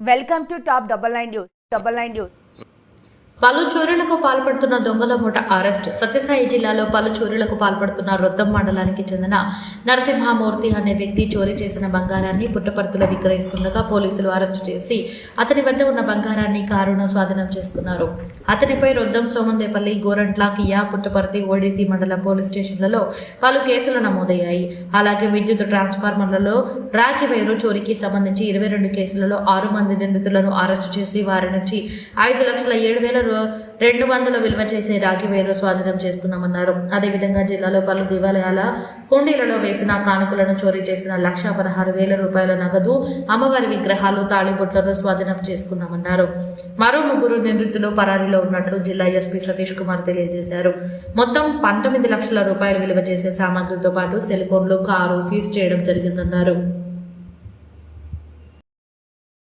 Welcome to top 99 news. పలు చోరీలకు పాల్పడుతున్న దొంగల ముఠ అరెస్ట్. సత్యసాయి జిల్లాలో పలు చోరీలకు పాల్పడుతున్న రొద్దం మండలానికి చెందిన నరసింహమూర్తి అనే వ్యక్తి చోరీ చేసిన బంగారాన్ని పుట్టపర్తిలో విక్రయిస్తుండగా పోలీసులు అరెస్టు చేసి అతని వద్ద ఉన్న బంగారాన్ని కారును స్వాధీనం చేసుకున్నారు. అతనిపై రొద్దం, సోమందేపల్లి, గోరంట్ల, కియా, పుట్టపర్తి, ఓడిసి మండల పోలీస్ స్టేషన్లలో పలు కేసులు నమోదయ్యాయి. అలాగే విద్యుత్ ట్రాన్స్ఫార్మర్లలో రాగి వైరు చోరీకి సంబంధించి 22 కేసులలో 6 మంది నిందితులను అరెస్టు చేసి వారి నుంచి 5,07,200 విలువ చేసే రాగి వైరు స్వాధీనం చేసుకున్నామన్నారు. అదేవిధంగా జిల్లాలో పలు దేవాలయాల హుండీలలో వేసిన కానుకలను చోరీ చేసిన 1,16,000 రూపాయల నగదు, అమ్మవారి విగ్రహాలు, తాళిబొట్లను స్వాధీనం చేసుకున్నామన్నారు. మరో 3 నిందితులు పరారీలో ఉన్నట్లు జిల్లా ఎస్పీ సతీష్ కుమార్ తెలియజేశారు. మొత్తం 19 లక్షల రూపాయలు విలువ చేసే సామాగ్రితో పాటు సెల్ ఫోన్లు, కారు సీజ్ చేయడం జరిగిందన్నారు.